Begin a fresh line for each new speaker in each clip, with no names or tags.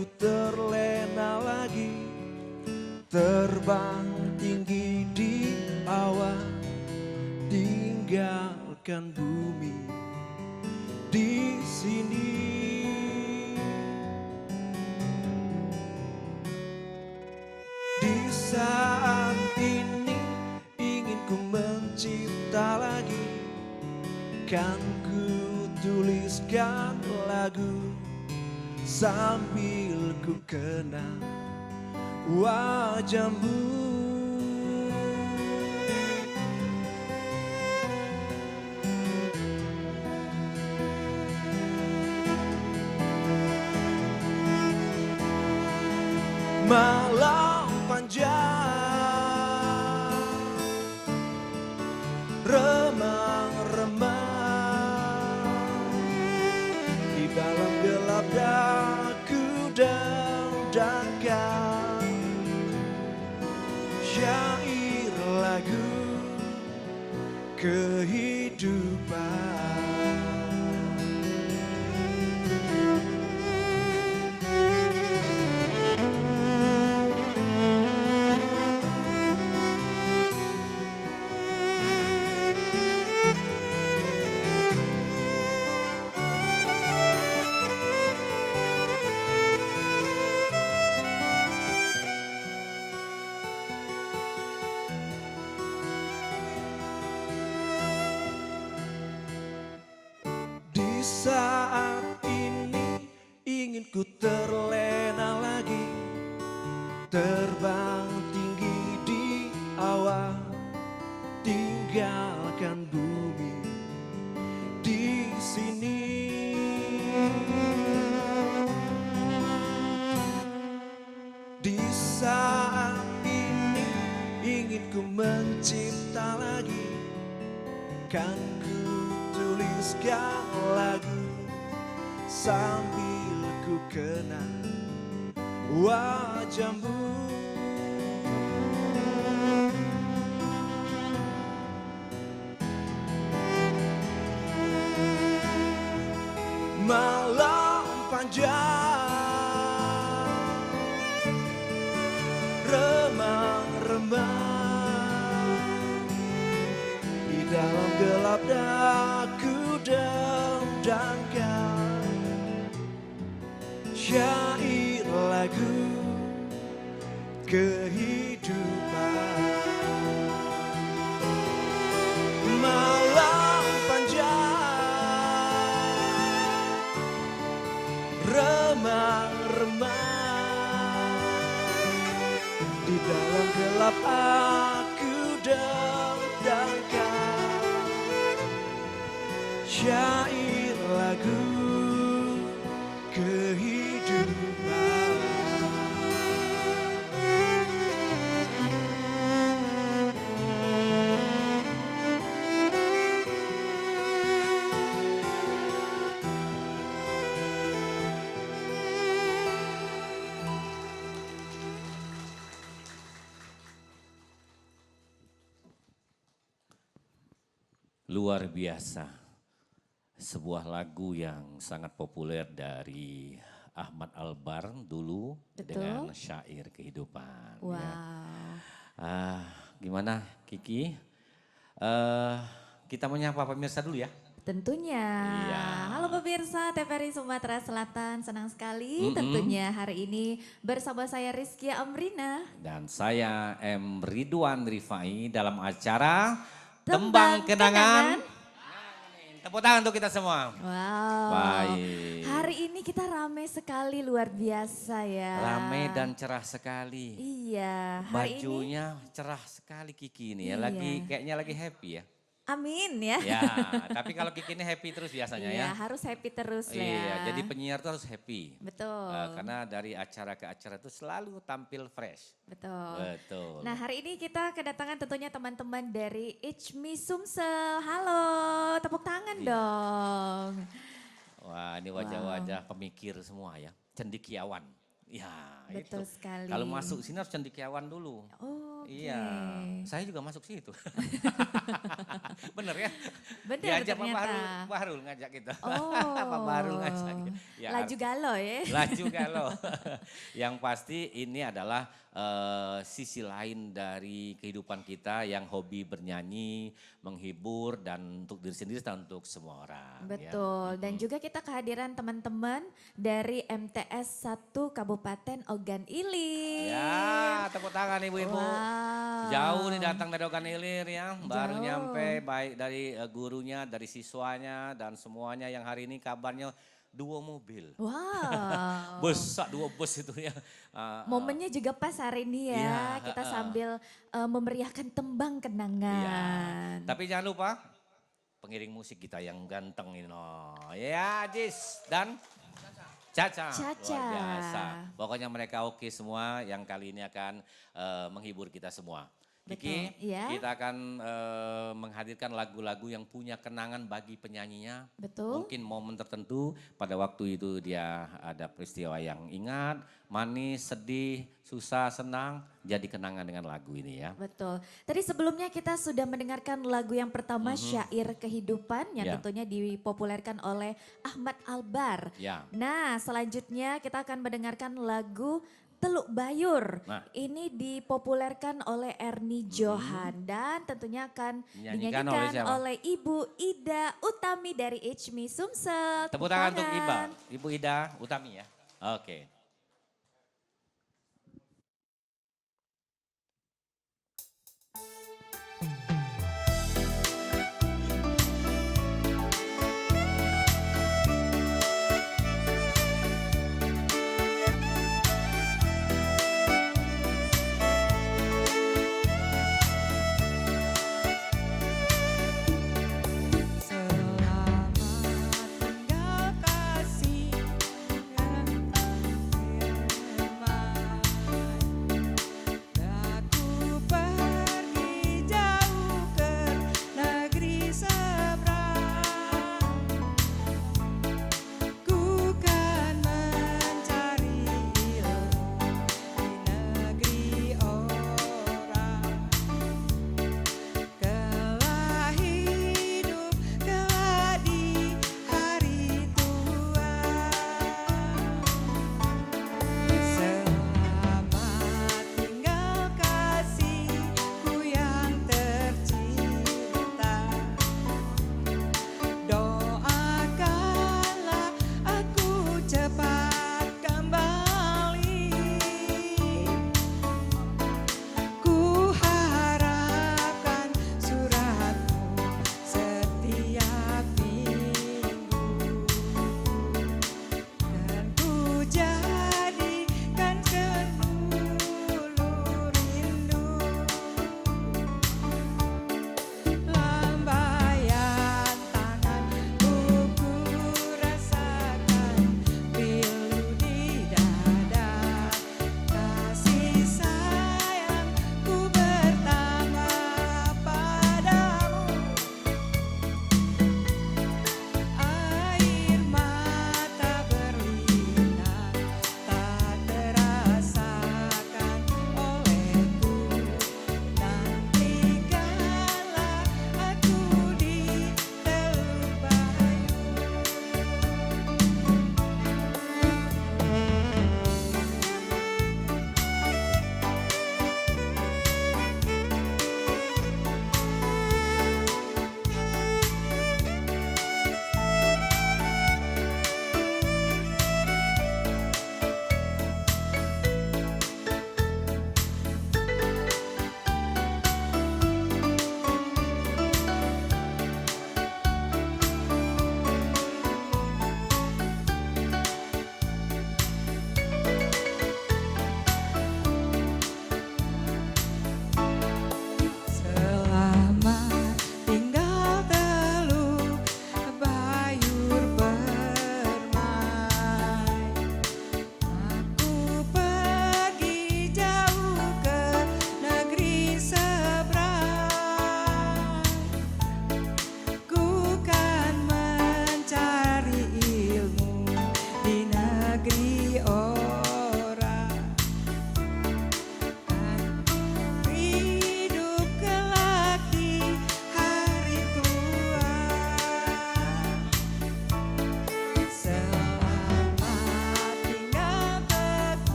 ku terlena lagi, terbang tinggi di awan, tinggalkan bumi di sini. Di saat ini ingin ku mencipta lagi, kan ku tuliskan lagu sambil ku kenang wajahmu. Malam panjang, remang-remang, di dalam gelap daku dendangkan syair lagu kehidupan. Di saat ini ingin ku terlena lagi, terbang tinggi di awan, tinggalkan bumi di sini. Di saat ini ingin ku mencipta lagi, kan ku tuliskan lagu sambil ku kenang wajahmu. Malam panjang, remang-remang, di dalam gelap daku dendangkan syair lagu kehidupan. Malam panjang, remang-remang, di dalam gelap aku dendangkan syair lagu kehidupan.
Luar biasa, sebuah lagu yang sangat populer dari Ahmad Albar dulu.
Betul.
Dengan syair kehidupan.
Wow.
Ya. Gimana Kiki? Kita menyapa pemirsa dulu ya.
Tentunya.
Iya.
Halo pemirsa TVRI Sumatera Selatan, senang sekali tentunya hari ini bersama saya Rizky Amrina.
Dan saya M. Ridwan Rifai dalam acara
Tembang Kenangan.
Tepuk tangan untuk kita semua.
Wow.
Baik.
Hari ini kita ramai sekali, luar biasa ya.
Ramai dan cerah sekali.
Iya. Hari ini,
Bajunya cerah sekali Kiki ini ya.
Iya.
Kayaknya lagi happy ya.
amin ya.
Ya, tapi kalau Kiki ini happy terus biasanya
Iya,
ya.
harus happy terus ya.
Iya, jadi penyiar tuh harus happy.
Betul.
Karena dari acara ke acara itu selalu tampil fresh.
Betul.
Betul.
Nah hari ini kita kedatangan tentunya teman-teman dari Ichmi Sumsel. Halo, tepuk tangan
Iya.
dong.
Wah, ini wajah-wajah pemikir semua ya. Cendekiawan. Ya,
Betul
itu.
sekali.
Kalau masuk sini harus cendekiawan dulu.
Oh, oke.
Iya, saya juga masuk situ. Bener ya?
Benar
Diajak Pak
ternyata.
Bahrul ngajak kita.
Oh.
Pak Bahrul ngajak. Ya,
Laju galau ya.
Laju galau. Yang pasti ini adalah sisi lain dari kehidupan kita yang hobi bernyanyi, menghibur dan untuk diri sendiri dan untuk semua orang.
Betul,
Ya.
dan juga kita kehadiran teman-teman dari MTS 1 Kabupaten Ogan Ilir.
Ya, tepuk tangan ibu-ibu.
Wow.
Jauh nih datang dari Ogan Ilir ya, baru
Jauh.
nyampe baik dari gurunya, dari siswanya dan semuanya yang hari ini kabarnya 2 mobil.
Wow.
Besar 2 bus itu ya.
Momennya juga pas hari ini ya,
Iya,
kita sambil memeriahkan tembang kenangan.
Tapi jangan lupa pengiring musik kita yang ganteng ini. Oh, ya Jis dan Caca.
Caca.
Luar biasa. Pokoknya mereka oke semua yang kali ini akan menghibur kita semua. Kiki,
Betul, iya.
kita akan menghadirkan lagu-lagu yang punya kenangan bagi penyanyinya.
Betul.
Mungkin momen tertentu pada waktu itu dia ada peristiwa yang ingat, manis, sedih, susah, senang, jadi kenangan dengan lagu ini ya.
Betul. Tadi sebelumnya kita sudah mendengarkan lagu yang pertama Syair Kehidupan yang
Ya.
tentunya dipopulerkan oleh Ahmad Albar.
Ya.
Nah selanjutnya kita akan mendengarkan lagu Teluk Bayur.
Nah.
Ini dipopulerkan oleh Ernie Johan dan tentunya akan
Dinyanyikan oleh
dinyanyikan
siapa?
oleh Ibu Ida Utami dari HMI Sumsel.
Tepuk tangan untuk Ibu Ida Utami ya. Oke.
Selamat tinggal kasih.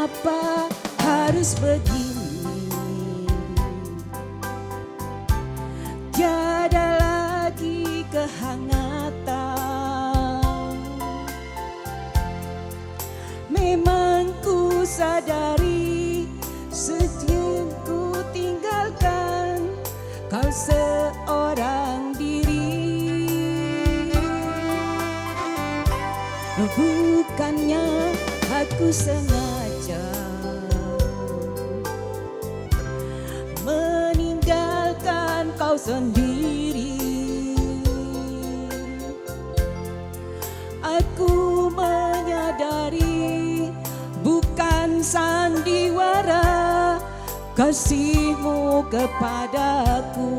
Mengapa harus begini? Tiada lagi kehangatan. Memang ku sadari sejak ku tinggalkan kau seorang diri. Bukannya aku sengaja meninggalkan kau sendiri. Aku menyadari bukan sandiwara kasihmu kepadaku.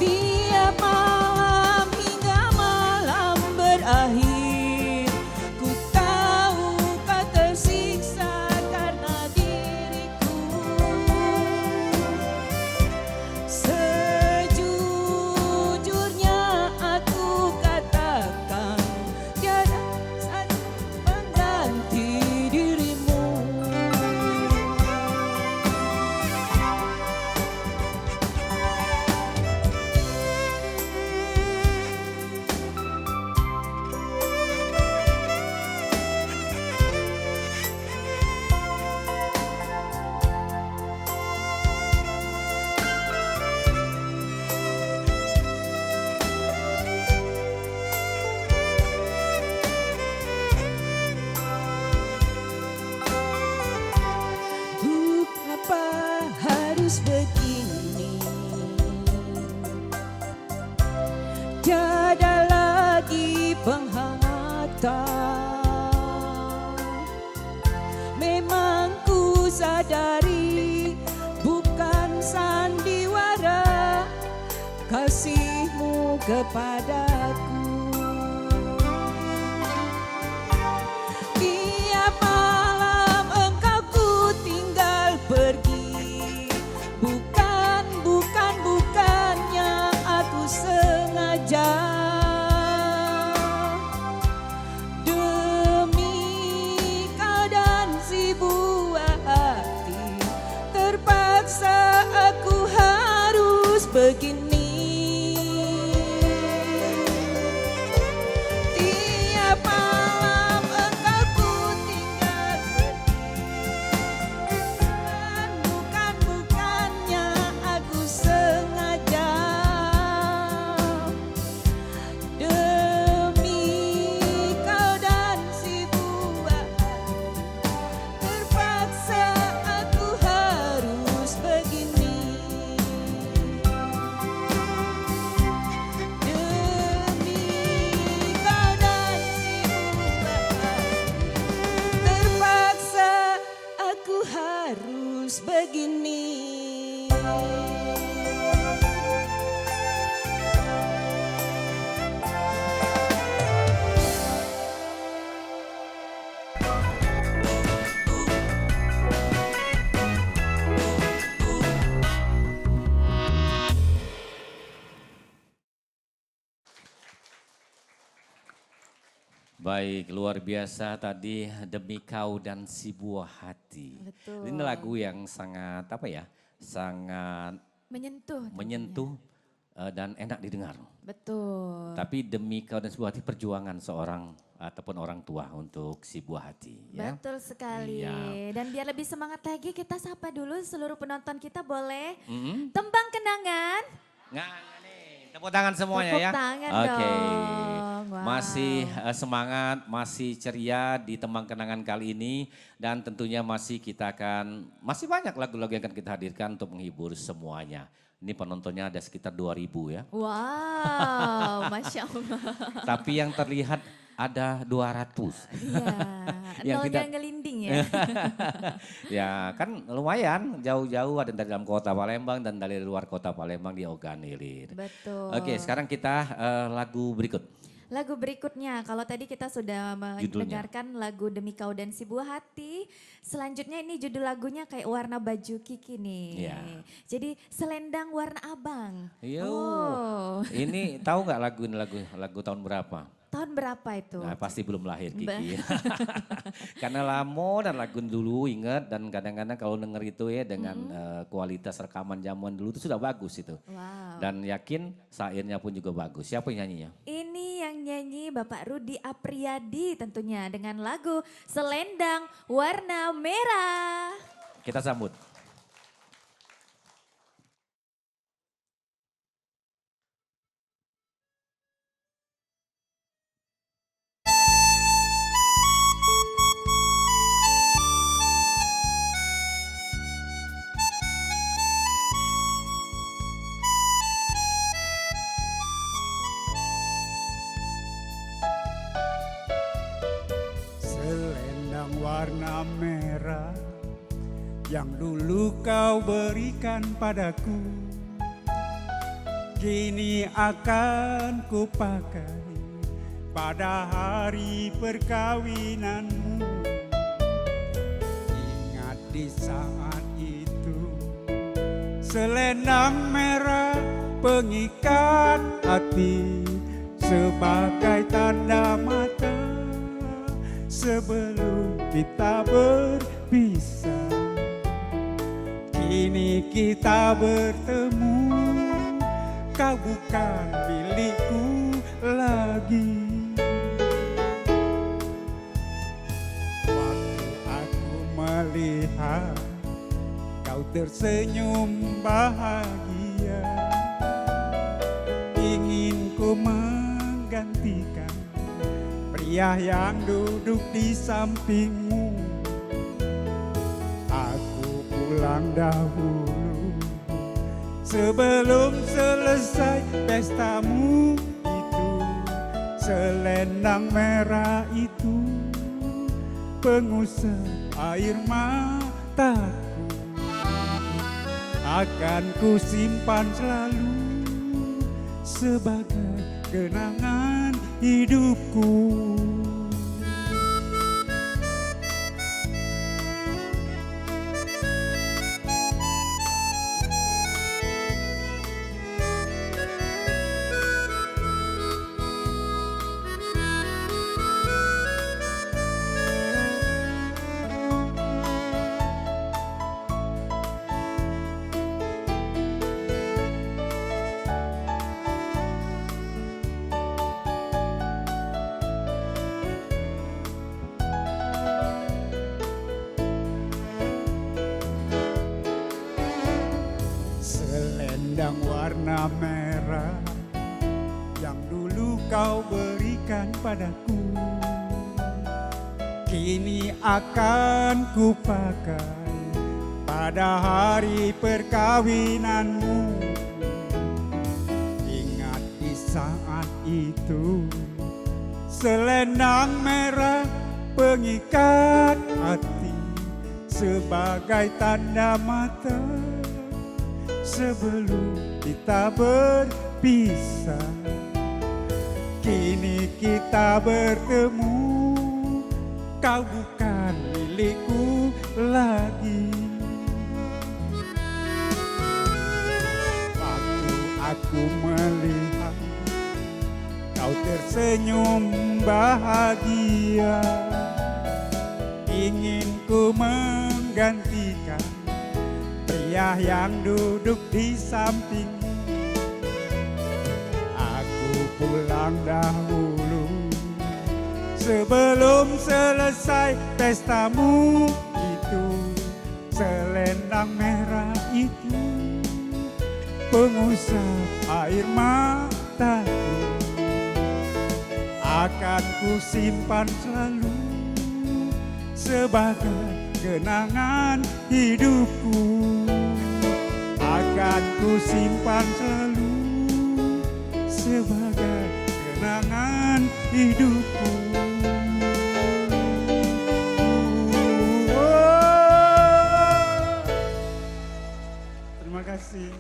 Tiap malam hingga malam berakhir, ku tahu kau tersiksa karena diriku. Sejujurnya aku katakan tiada satu pengganti dirimu. Mengapa harus begini? Tiada lagi penghangatan. Memang ku sadari bukan sandiwara kasihmu kepadaku. Tiap malam engkau ku tinggal pergi. Bukannya aku sengaja. Demi kau dan si buah hati, terpaksa aku harus begini. Tiap malam engkau ku tinggal pergi. Bukannya aku sengaja. Demi kau dan si buah hati, terpaksa aku harus begini. Demi kau dan si buah hati, terpaksa aku harus begini.
Baik, luar biasa tadi Demi Kau dan Si Buah Hati.
Betul.
Ini lagu yang sangat apa ya? Sangat
Menyentuh. tentunya.
menyentuh dan enak didengar.
Betul.
Tapi Demi Kau dan Si Buah Hati perjuangan seorang ataupun orang tua untuk si buah hati ya.
Betul sekali.
Iya.
Dan biar lebih semangat lagi kita sapa dulu seluruh penonton kita boleh.
Mm-mm.
Tembang kenangan.
Nggak nih, tepuk tangan semuanya
Tepuk
ya.
tangan
Oke.
dong. Wow.
Masih semangat, masih ceria di Tembang Kenangan kali ini dan tentunya masih banyak lagu-lagu yang akan kita hadirkan untuk menghibur semuanya. Ini penontonnya ada sekitar 2.000 ya.
Wow, Masya Allah.
Tapi yang terlihat ada 200.
Iya,
Yang
nolnya
tidak-
ngelinding ya.
Ya kan lumayan jauh-jauh ada dari dalam kota Palembang dan dari luar kota Palembang diorganilir.
Betul.
Oke sekarang kita lagu berikut.
Lagu berikutnya, kalau tadi kita sudah
Judulnya.
mendengarkan lagu Demi Kau dan Si Buah Hati, selanjutnya ini judul lagunya kayak warna baju Kiki nih.
Iya.
Jadi selendang warna abang.
Yo.
Oh.
Ini tahu nggak lagu ini lagu tahun berapa?
Tahun berapa itu?
Nah, pasti belum lahir
Ba-
Kiki. Karena lamo dan lagu dulu inget dan kadang-kadang kalau denger itu ya dengan kualitas rekaman zaman dulu itu sudah bagus itu.
Wow.
Dan yakin syairnya pun juga bagus. Siapa yang nyanyinya?
Ini yang nyanyi Bapak Rudi Apriyadi tentunya dengan lagu Selendang Warna Merah.
Kita sambut.
Selendang warna merah yang dulu kau berikan padaku, kini akan ku pakai pada hari perkawinanmu. Ingat di saat itu, selendang merah pengikat hati sebagai tanda mata sebelum kita berpisah. Kini kita bertemu, kau bukan milikku lagi. Waktu aku melihat kau tersenyum bahagia, ingin ku menggantikan pria yang duduk di sampingmu. Aku pulang dahulu sebelum selesai pestamu itu. Selendang merah itu pengusap air mataku, akan ku simpan selalu sebagai kenangan hidupku. Selendang warna merah yang dulu kau berikan padaku, kini akan ku pakai pada hari perkawinanmu. Ingat di saat itu, selendang merah pengikat hati sebagai tanda mata sebelum kita berpisah. Kini kita bertemu, kau bukan milikku lagi. Waktu aku melihat kau tersenyum bahagia, ingin ku menggantikan pria yang duduk di samping. Aku pulang dahulu sebelum selesai pestamu itu. Selendang merah itu pengusap air mataku, akan ku simpan selalu sebagai kenangan hidupku. Akan ku simpan selalu sebagai kenangan hidupku. Terima kasih.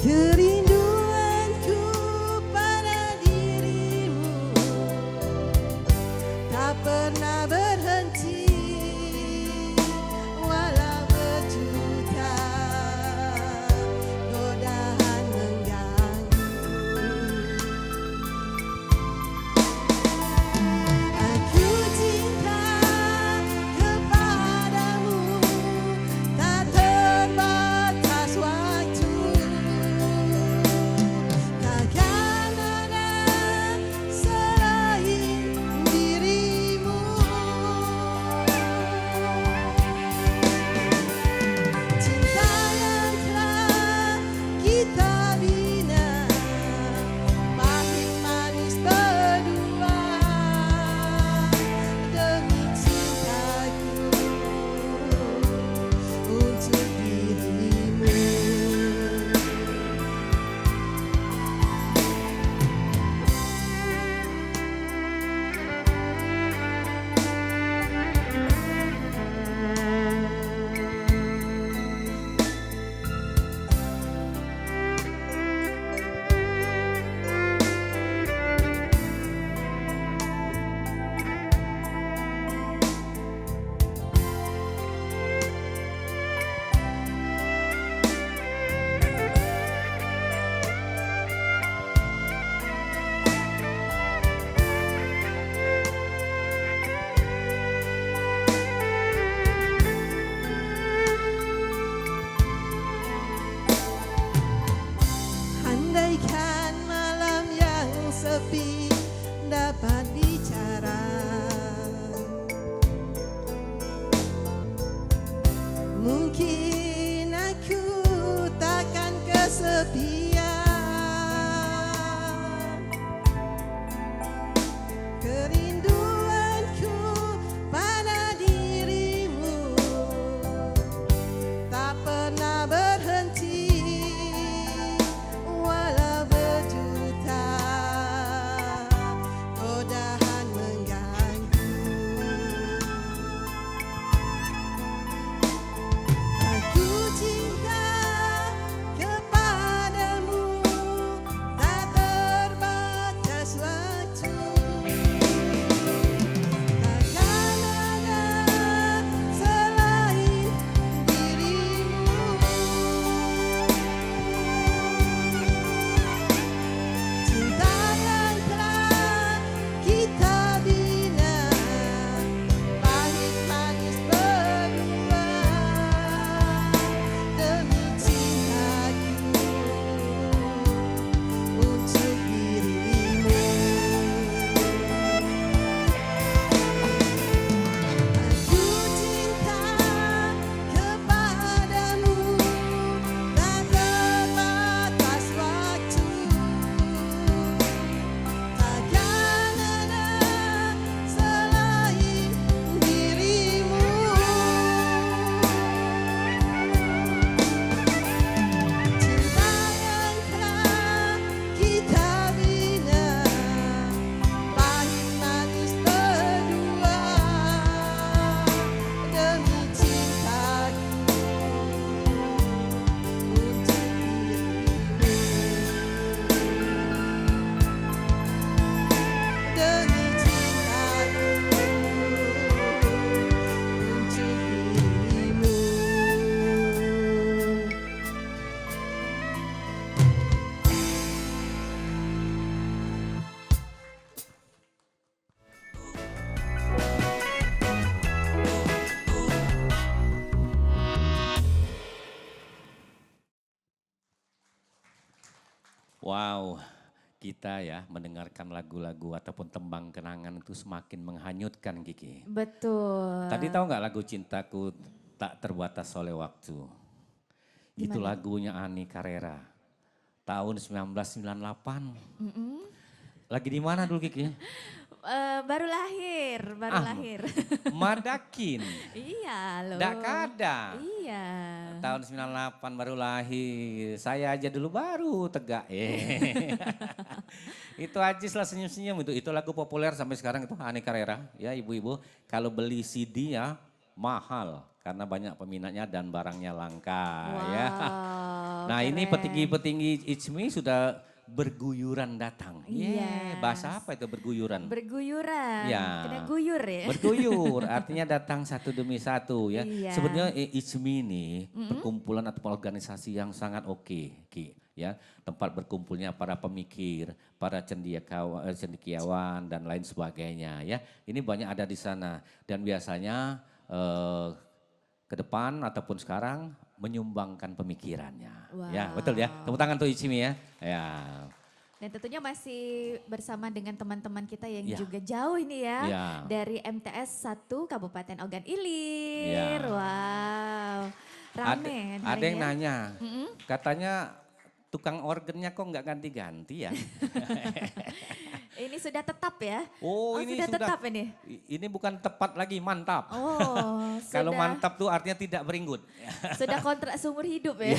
Kerinduanku pada dirimu tak pernah berhenti, walau berjuta godaan mengganggu. Aku cinta kepadamu, tak terbatas waktu. Takkan ada selain dirimu. Cinta yang telah kita bina, pahit manis berdua, demi cintaku untuk dirimu. Andaikan malam yang sepi dapat bicara, mungkin aku takkan kesepian. Kerinduanku pada dirimu tak pernah berhenti, walau berjuta godaan mengganggu. Aku cinta kepadamu, tak terbatas waktu. Takkan ada selain dirimu. Cinta yang telah kita bina, pahit manis berdua, demi cintaku untuk dirimu. Aku cinta kepadamu, tak terbatas waktu. Takkan ada selain dirimu. Cinta yang telah kita bina, pahit manis berdua, demi cintaku untuk dirimu. Demi cintaku untuk dirimu.
Wow, kita ya mendengarkan lagu-lagu ataupun tembang kenangan itu semakin menghanyutkan Kiki.
Betul.
Tadi tahu nggak lagu Cintaku Tak Terbatas Oleh Waktu? Itu
Gimana?
lagunya Ani Carrera. Tahun 1998. Lagi di mana dulu Kiki?
Baru lahir, baru lahir.
Madakin.
Iya loh.
Dakada.
Iya.
Tahun 98 baru lahir. Saya aja dulu baru tegak. Itu Ajis lah senyum-senyum itu. Itu lagu populer sampai sekarang itu Ani Carrera. Ya ibu-ibu kalau beli CD ya mahal. Karena banyak peminatnya dan barangnya langka ya.
Wow.
Nah ini
keren.
petinggi-petinggi ICMI sudah berguyuran datang.
Yes.
Bahasa apa itu berguyuran?
Berguyuran,
Ya.
kena guyur ya.
Berguyur, artinya datang satu demi satu ya.
Iya.
Sebenarnya ICMI ini perkumpulan atau organisasi yang sangat oke, Ki. Ya, tempat berkumpulnya para pemikir, para cendekiawan dan lain sebagainya ya. Ini banyak ada di sana dan biasanya ke depan ataupun sekarang menyumbangkan pemikirannya. Ya,
Wow.
betul ya. Tepuk tangan tuh ICMI ya. Ya.
Dan tentunya masih bersama dengan teman-teman kita yang
Ya.
juga jauh ini ya.
Ya.
Dari MTS 1 Kabupaten Ogan Ilir.
Ya.
Wow, rame
Ada yang
harinya.
nanya,
Mm-mm.
katanya tukang organnya kok nggak ganti-ganti ya?
Ini sudah tetap ya?
Oh, ini
sudah
sudah.
tetap ini?
Ini bukan tepat lagi, mantap.
Oh,
Kalau
sudah-
mantap tuh artinya tidak berenggut.
Sudah kontrak seumur hidup ya?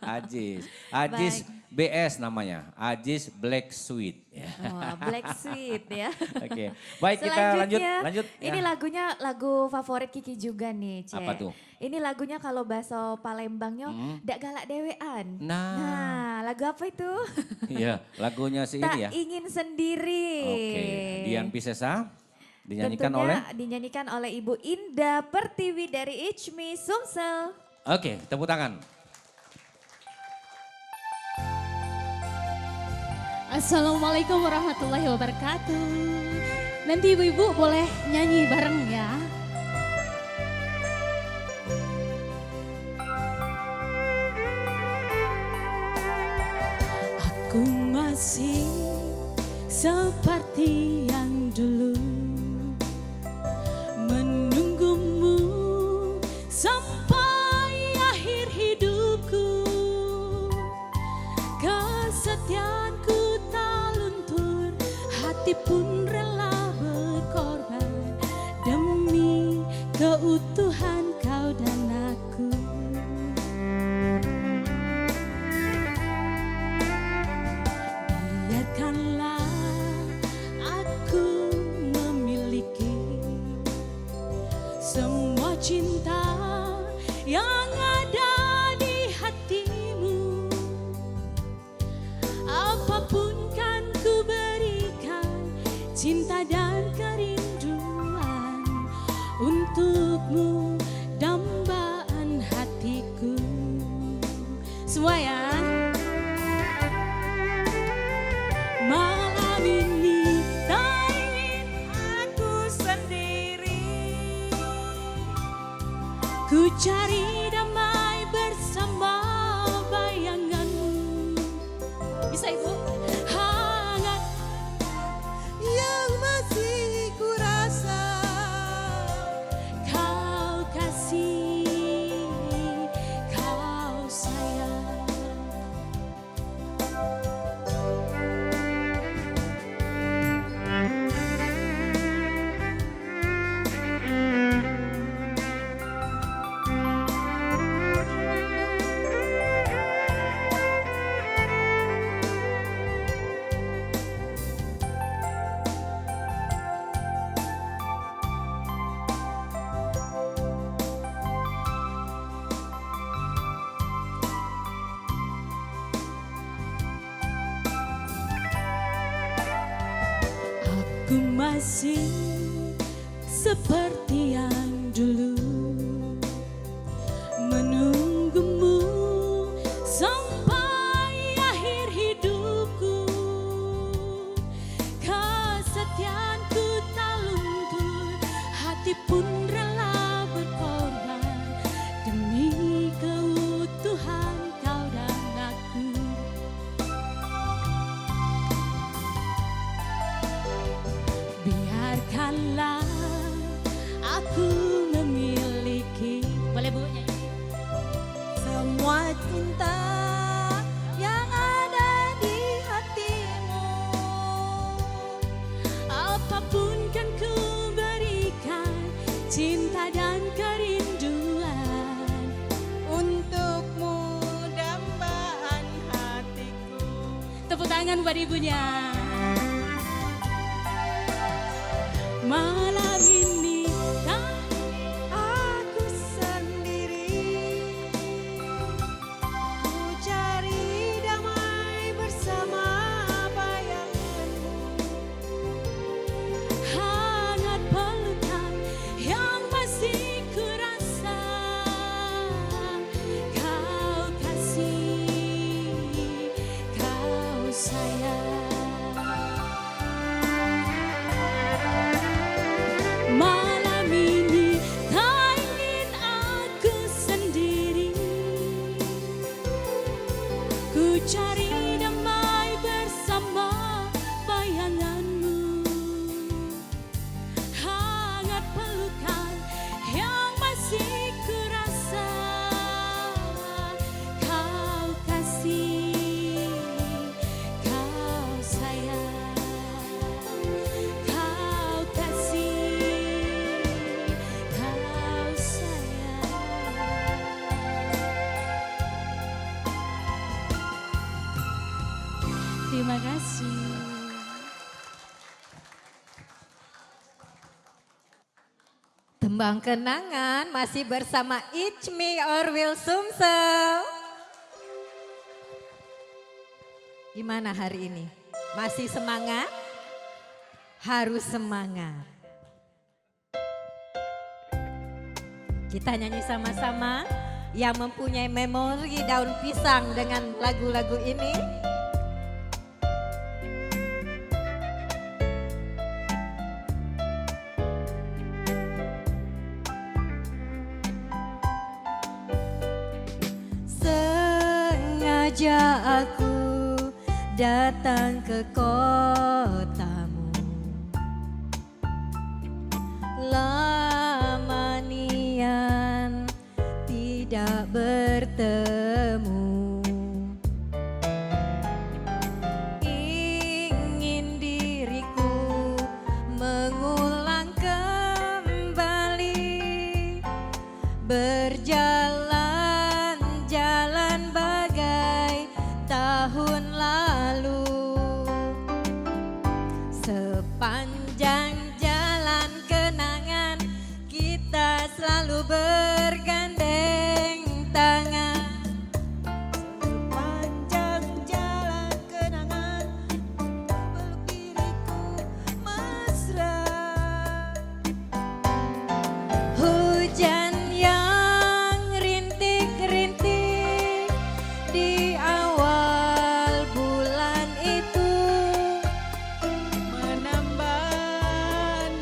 Ajis. Ajis BS namanya, Ajis Black Sweet. Ya.
Oh, Black Sweet ya.
Oke, baik kita lanjut.
Selanjutnya, Ini
Ya.
lagunya lagu favorit Kiki juga nih, Cek.
Apa tuh?
Ini lagunya kalau bahasa Palembangnya dak galak dewean.
Nah.
Lagu apa itu?
Iya, lagunya si
Tak
ini ya.
ingin sendiri.
Oke, Dian Piscesa dinyanyikan
Tentunya
oleh.
dinyanyikan oleh Ibu Indah Pertiwi dari ICMI Sumsel.
Oke, tepuk tangan.
Assalamualaikum warahmatullahi wabarakatuh. Nanti ibu-ibu boleh nyanyi bareng ya. Aku masih seperti yang dulu, menunggumu sampai akhir hidupku. Kesetiaanku tak luntur, hati pun rela berkorban demi keutuhan kau dan aku. Biarkanlah aku memiliki semua cinta yang ada di hatimu. Apapun kan ku berikan, cinta dan kerinduan untukmu, dambaan hatiku. Semua ya. Malam ini tak ingin aku sendiri, ku cari damai bersama bayanganmu. Bisa ibu? Hangat
yang masih ku rasa.
kau kasih, kau sayang. Aku masih seperti yang dulu, menunggumu sampai akhir hidupku. Kesetiaanku tak luntur, hati pun rela berkorban demi keutuhan kau dan aku. Biarkanlah aku memiliki. Boleh bu nyanyi?
Semua cinta yang ada di hatimu.
Apapun kan ku berikan, cinta dan kerinduan
Untukmu dambaan hatiku.
Tepuk tangan buat ibunya. Malam ini tak
Aku sendiri, ku
cari damai bersama bayanganmu. Hangat pelukan yang masih kurasa, kau kasih, kau sayang, kau kasih, kau sayang. Terima kasih.
Tembang kenangan masih bersama Icmi Orwil Sumsel. Gimana hari ini? Masih semangat? Harus semangat. Kita nyanyi sama-sama yang mempunyai memori daun pisang dengan lagu-lagu ini. Sengaja aku datang ke kotamu, lama nian tidak bertemu. Ingin diriku mengulang kembali, berjalan-jalan bagai tahun lalu. Sepanjang jalan kenangan kita selalu bergandeng tangan. Sepanjang jalan kenangan peluk diriku mesra. Hujan yang rintik-rintik di awal bulan itu menambah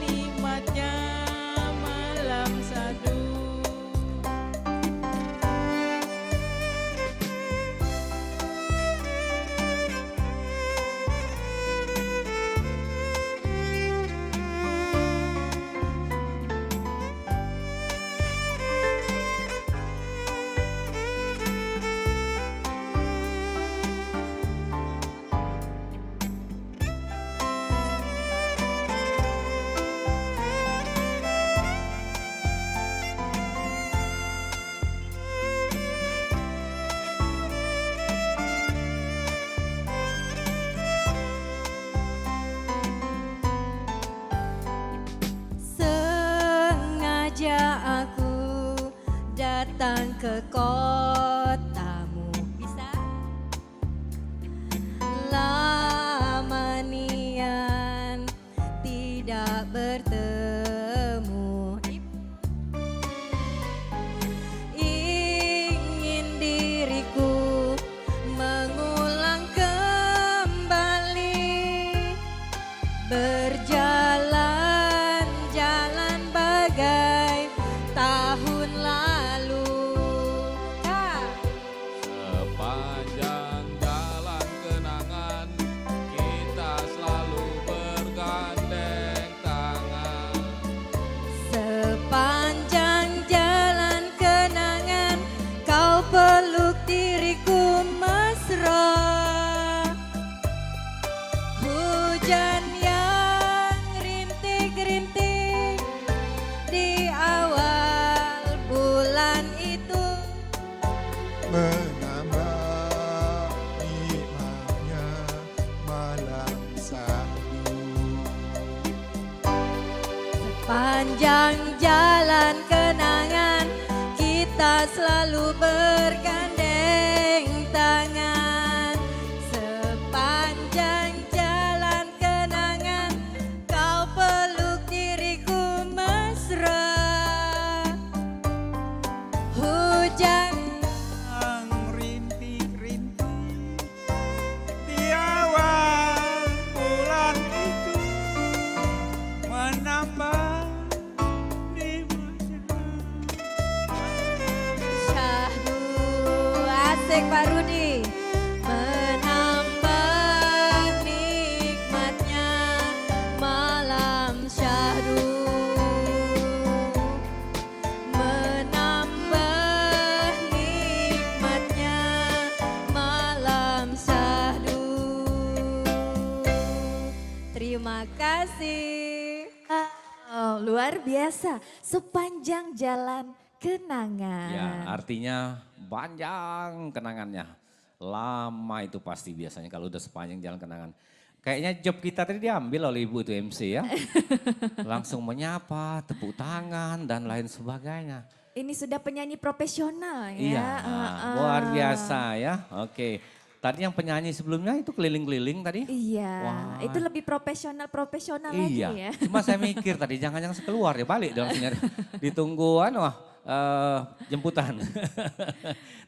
nikmatnya malam sadu. Sengaja aku datang ke kotamu. Bisa? Lama nian tidak bertemu. Ingin diriku mengulang kembali, berjalan-jalan bagai tahun lalu.
Sepanjang jalan kenangan kita selalu bergandeng tangan.
Sepanjang jalan kenangan kau peluk diriku mesra. Hujan yang rintik-rintik di awal bulan itu
menambah nikmatnya malam sadu.
sepanjang jalan kenangan kita selalu bergandeng tangan. Sepanjang jalan kenangan kau peluk diriku mesra. Hujan
Yang rintik-rintik di awal bulan itu menambah nikmatnya.
syahdu asik Pak Rudi. kasih.
Oh, luar biasa. Sepanjang jalan kenangan.
Ya, artinya panjang kenangannya. Lama itu pasti biasanya kalau udah sepanjang jalan kenangan. Kayaknya job kita tadi diambil oleh Ibu itu MC ya. Langsung menyapa, tepuk tangan dan lain sebagainya.
Ini sudah penyanyi profesional ya.
Iya, luar biasa ya. Oke. Tadi yang penyanyi sebelumnya itu keliling-keliling tadi.
Iya,
Wah.
itu lebih profesional
Iya,
lagi ya.
cuma saya mikir tadi jangan-jangan keluar ya balik dong. Ditunggu jemputan.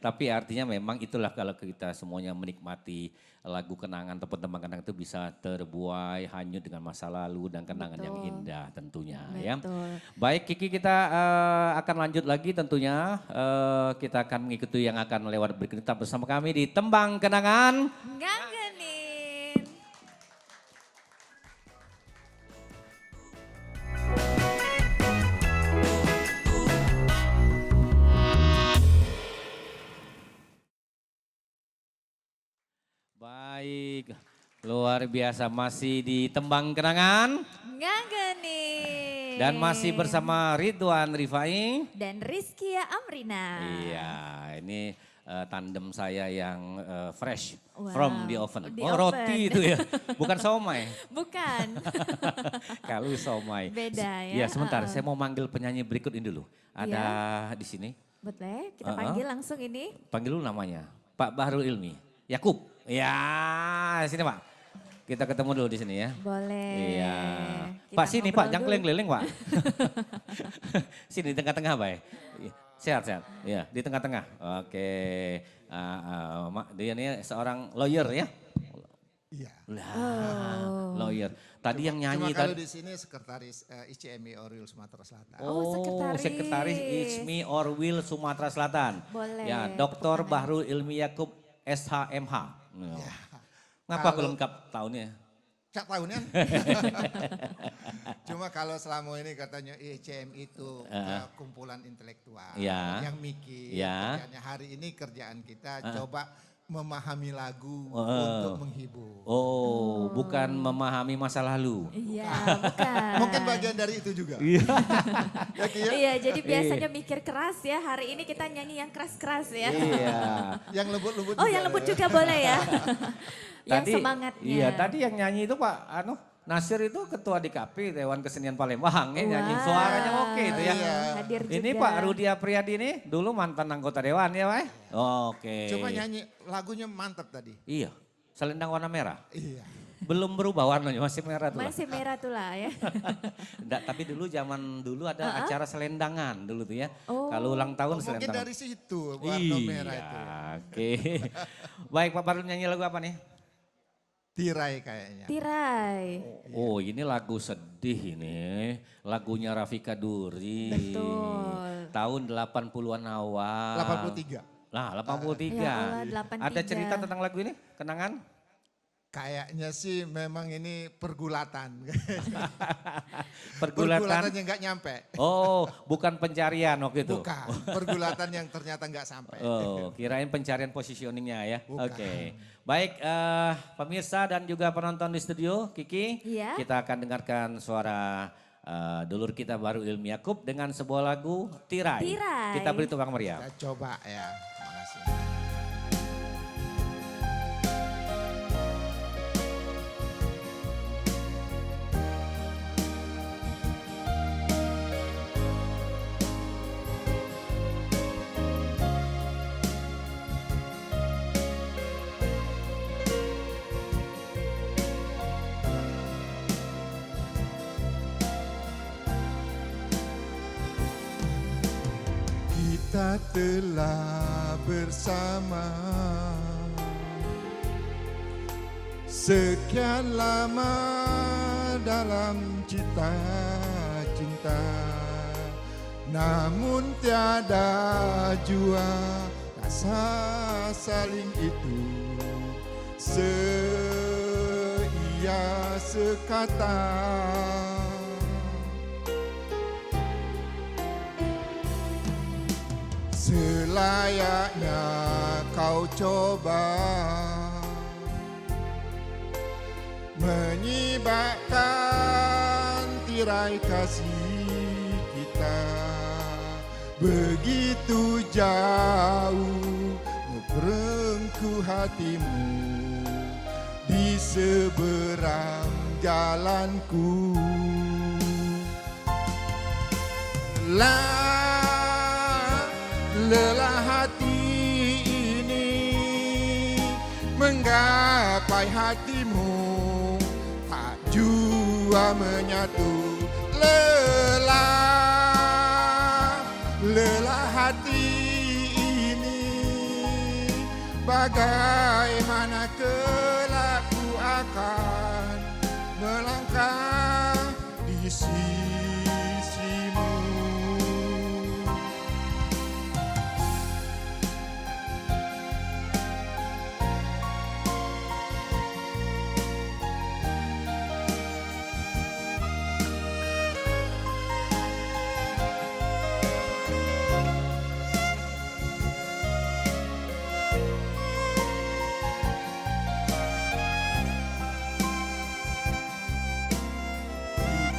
Tapi artinya memang itulah kalau kita semuanya menikmati lagu kenangan atau tembang kenangan itu bisa terbuai hanyut dengan masa lalu dan kenangan yang
Betul.
indah tentunya ya.
Betul.
Baik Kiki, kita akan lanjut lagi tentunya. Kita akan mengikuti yang akan lewat berikut. Tetap bersama kami di Tembang Kenangan.
Ngangenin.
Baik, luar biasa masih di Tembang Kenangan.
Ngangenin.
Dan masih bersama Ridwan Rifai.
Dan Rizkia Amrina.
Iya, ini tandem saya yang fresh
Wow,
from the oven.
di
Oh,
oven.
roti itu ya, bukan somai.
Bukan.
Kalau somai.
Beda ya.
Iya, sebentar, saya mau manggil penyanyi berikut ini dulu. Ada di sini,
Betul, kita panggil langsung ini.
panggil dulu namanya. Pak Bahrul Ilmi, Yakub. Ya, sini Pak. Kita ketemu dulu di sini ya.
Boleh.
Iya.
Kita
Pak sini Pak,
ngobrol
jangan
dulu.
keliling-keliling Pak. Sini di tengah-tengah Pak. Iya, sehat-sehat. Iya, di tengah-tengah. Oke. Dia ini seorang lawyer ya.
Iya.
Lah,
Oh.
lawyer. Tadi yang nyanyi
Cuma kalau
tadi.
di sini sekretaris ICMI Orwil Sumatera Selatan.
Oh, sekretaris.
Sekretaris ISMI Orwil Sumatera Selatan.
Boleh.
Ya, Dr. Bahrul Ilmi Yakub SHMH. Ngapa aku
Kalau-
lengkap tahunnya?
Cak tahunnya. Cuma kalau selama ini katanya ICM itu kumpulan intelektual
Ya.
yang mikir.
Ya.
Kerjaannya hari ini kerjaan kita coba memahami lagu
Heeh.
untuk menghibur.
Oh, bukan memahami masa lalu.
Iya, bukan.
Mungkin bagian dari itu juga.
Iya.
Ya, Ki, ya?
Iya, jadi biasanya mikir keras ya. Hari ini kita nyanyi yang keras-keras ya.
Iya.
Yang lembut-lembut
Oh,
juga
yang lembut
ya.
juga boleh ya. Yang semangatnya.
Iya, tadi yang nyanyi itu Pak Nasir itu ketua DKP Dewan Kesenian Palembang ya, nyanyi
Wah.
suaranya oke itu ya.
Iya.
Hadir
Ini
juga.
Pak Rudi Apriyadi ini dulu mantan anggota dewan ya Pak. Oke.
Coba nyanyi lagunya mantap tadi.
Iya, Selendang Warna Merah.
Iya.
Belum berubah warnanya, masih merah tuh. Pak.
Masih merah tuh lah ya.
Nggak, tapi dulu zaman dulu ada acara selendangan dulu tuh ya.
Oh.
Kalau ulang tahun
Mungkin
selendang.
dari situ warna merah
Iya,
itu.
oke. Baik Pak Bahrul nyanyi lagu apa nih?
Tirai kayaknya.
Tirai.
Oh ini lagu sedih ini. Lagunya Rafika Duri.
Betul.
Tahun 80-an awal.
83.
Lah 83.
Ya Allah, 83.
Ada cerita tentang lagu ini? Kenangan?
Kayaknya sih memang ini pergulatan.
Pergulatan.
Pergulatannya nggak nyampe.
Oh bukan pencarian waktu itu?
Bukan, pergulatan yang ternyata nggak sampai.
Oh kirain pencarian positioningnya ya.
Bukan.
Oke. Baik pemirsa dan juga penonton di studio Kiki.
Iya.
Kita akan dengarkan suara dulur kita Bahrul Ilmi Yakub dengan sebuah lagu Tirai.
Tirai.
Kita beri tepuk meriam.
Kita coba ya. Makasih. Kita telah bersama sekian lama dalam cita cinta, namun tiada jua rasa saling itu seia sekata. Selayaknya kau coba menyibakkan tirai kasih kita begitu jauh, membelenggu hatimu di seberang jalanku. Lelah hati ini menggapai hatimu, tak jua menyatu. Lelah hati ini, bagaimana kelak ku akan melangkah di sisimu.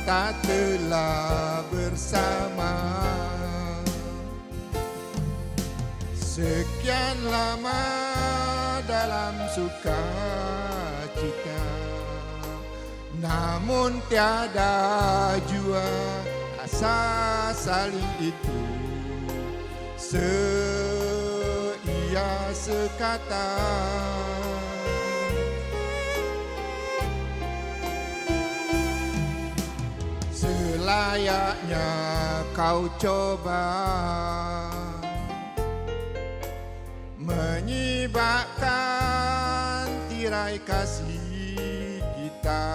Kita telah bersama sekian lama dalam suka cita, namun tiada jua rasa saling itu seia sekata. Layaknya kau coba menyibakkan tirai kasih kita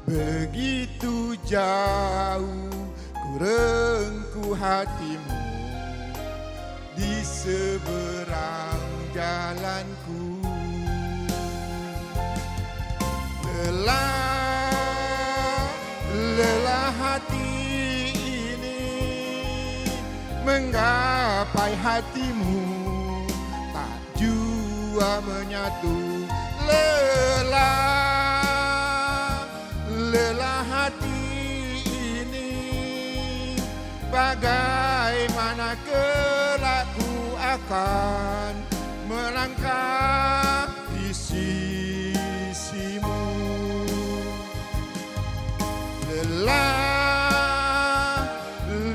begitu jauh, ku rengkuh hatimu di seberang jalanku. Lelah hati ini menggapai hatimu, tak jua menyatu. Lelah hati ini, bagaimana kelak ku akan melangkah di sisimu.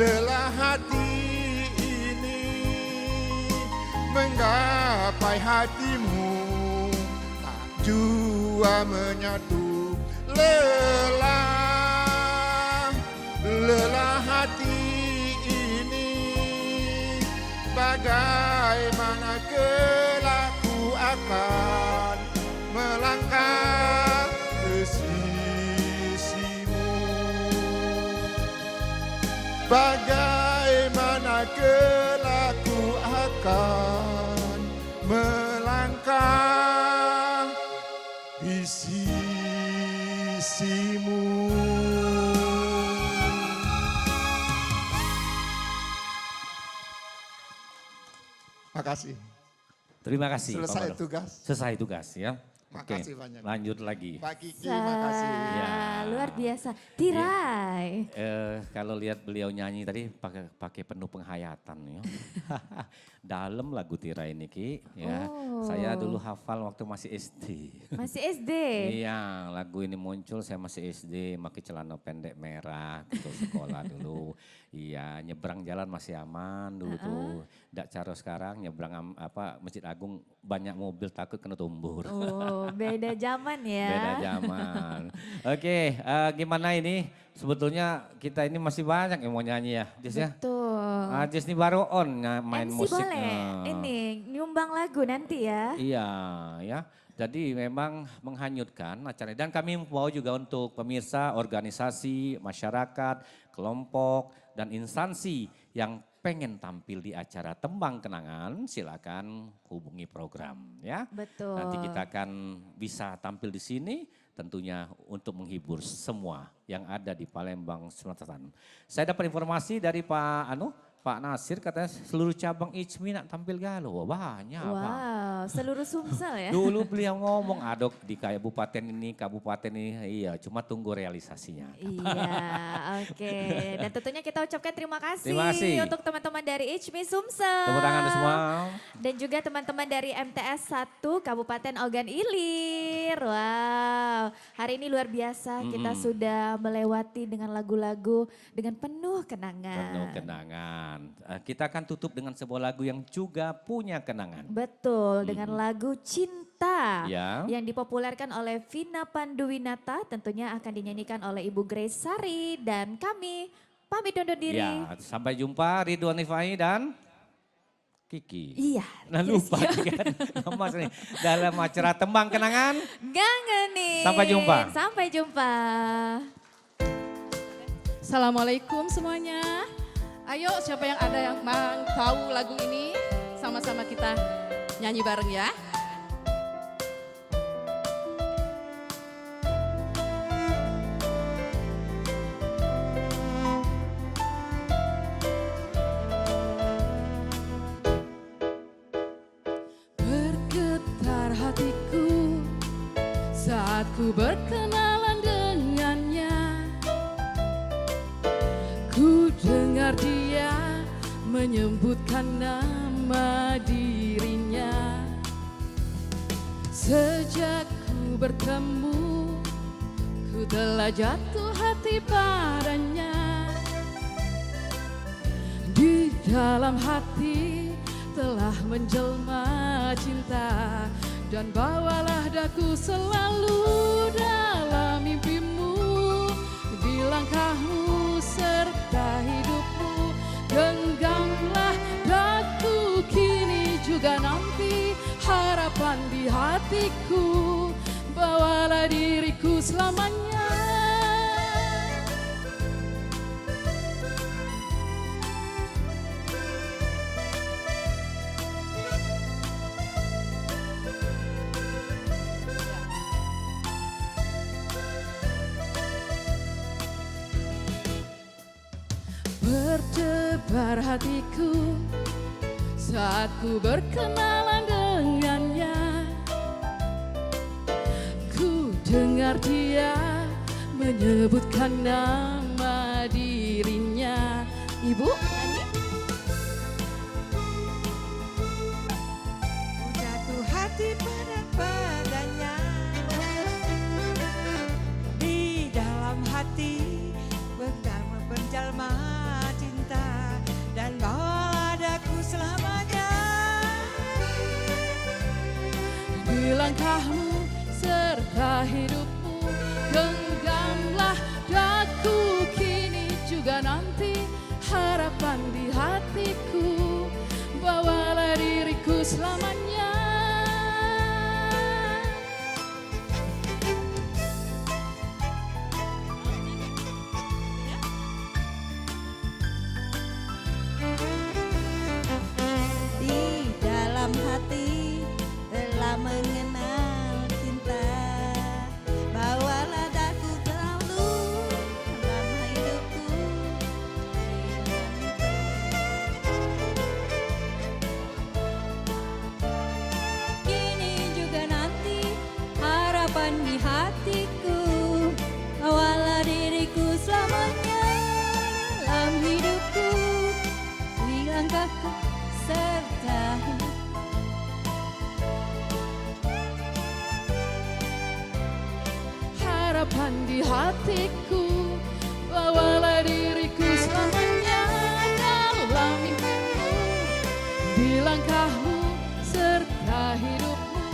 Lelah hati ini menggapai hatimu, tak jua menyatu. Lelah hati ini, bagaimana kelak ku akan melangkah ke sisimu. Bagaimana kelak ku akan melangkah di sisimu. Makasih.
Terima kasih.
Selesai
Pak Mado.
tugas.
Selesai tugas ya.
Makasih
Oke,
banyak.
lanjut lagi.
Pak Kiki, makasih.
Ya.
Luar biasa. Tirai.
Kalau lihat beliau nyanyi tadi pakai penuh penghayatan ya. Dalam lagu Tirai ini Ki. Ya.
Oh.
Saya dulu hafal waktu masih SD.
Masih SD.
Iya, lagu ini muncul saya masih SD, pakai celana pendek merah gitu sekolah dulu. Iya, nyebrang jalan masih aman dulu tuh. Nggak cara sekarang nyebrang Masjid Agung banyak mobil takut kena tumbur.
Oh, beda zaman ya.
Beda zaman. Oke, gimana ini? Sebetulnya kita ini masih banyak yang mau nyanyi ya, Jess ya.
Betul.
Jess ini baru on main
MC
musik.
boleh, ini nyumbang lagu nanti ya.
Iya, ya. Jadi memang menghanyutkan acara dan kami mau juga untuk pemirsa, organisasi, masyarakat, kelompok dan instansi yang pengen tampil di acara Tembang Kenangan, silakan hubungi program ya.
Betul.
Nanti kita akan bisa tampil di sini tentunya untuk menghibur semua yang ada di Palembang, Sumatera Selatan. Saya dapat informasi dari Pak Pak Nasir katanya seluruh cabang ICMI nak tampil galau. Wah, banyak Pak.
Wow, seluruh Sumsel ya.
Dulu beliau ngomong, adok di kabupaten ini, iya cuma tunggu realisasinya.
Iya, oke. Dan tentunya kita ucapkan terima kasih,
Terima kasih.
untuk teman-teman dari HMI Sumsel.
Tepuk tangan semua.
Dan juga teman-teman dari MTS 1 Kabupaten Ogan Ilir. Wow, hari ini luar biasa kita sudah melewati dengan lagu-lagu dengan penuh kenangan.
Penuh kenangan. Kita akan tutup dengan sebuah lagu yang juga punya kenangan.
Betul, dengan lagu Cinta
Ya.
yang dipopulerkan oleh Vina Panduwinata, tentunya akan dinyanyikan oleh Ibu Grace Sari dan kami pamit undur diri.
Ya, sampai jumpa Ridwan Ifai dan Kiki.
Iya.
Nah lupa kan Mas nih dalam acara Tembang Kenangan.
Gangenin.
Sampai jumpa.
Sampai jumpa.
Assalamualaikum semuanya. Ayo siapa yang ada yang mau tahu lagu ini, sama-sama kita nyanyi bareng ya. Bergetar hatiku saat ku berkenalan dengannya. Ku dengar dia menyebutkan nama dirinya. Sejak ku bertemu, ku telah jatuh hati padanya. Di dalam hati telah menjelma cinta, dan bawalah daku selalu dalam mimpimu. Di langkahmu serta hidupmu, genggamlah daku kini juga nanti. Harapan di hatiku, bawalah diriku selamanya. Berdebar hatiku saat ku berkenalan dengannya. Ku dengar dia menyebutkan nama dirinya. Ibu nyanyi.
Jatuh hati padanya, di dalam hati berjalma cinta, dan bawalah daku selamanya.
Di langkahmu serta hidupmu, genggamlah daku kini juga nanti. Harapan di hatiku, bawalah diriku selamanya.
Di dalam hati telah mengenal cinta, bawalah daku selalu dalam hidupku. Kini juga nanti, harapan di hatiku, bawalah diriku selamanya dalam hidupku. Di langkahku serta
harapan di hatiku, bawalah diriku selamanya dalam mimpimu. Di langkahmu serta hidupmu,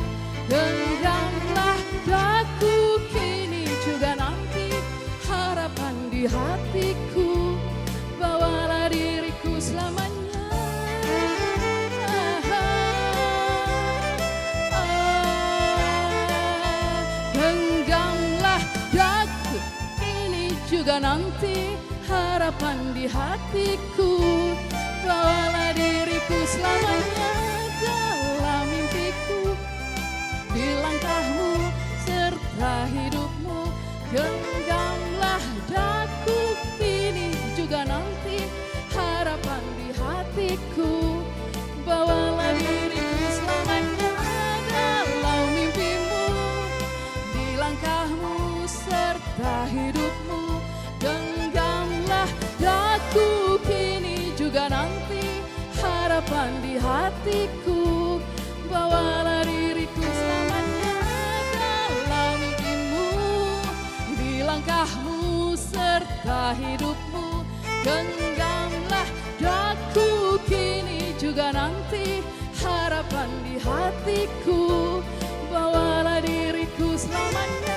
genggamlah daku kini juga nanti. Harapan di hatiku, bawalah diriku selamanya. Genggamlah daku ini juga nanti. Harapan di hatiku, bawalah diriku selamanya dalam mimpiku. Di langkahmu serta hidupmu, genggamlah daku ini juga nanti. Harapan di hatiku, hatiku, bawalah diriku selamanya dalam mimpimu, di langkahmu serta hidupmu. Genggamlah daku kini juga nanti, harapan di hatiku, bawalah diriku selamanya.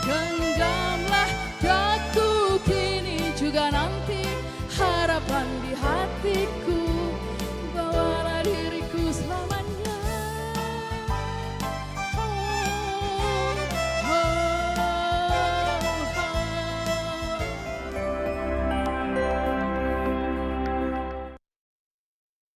Genggamlah daku kini juga nanti, harapan di hatiku.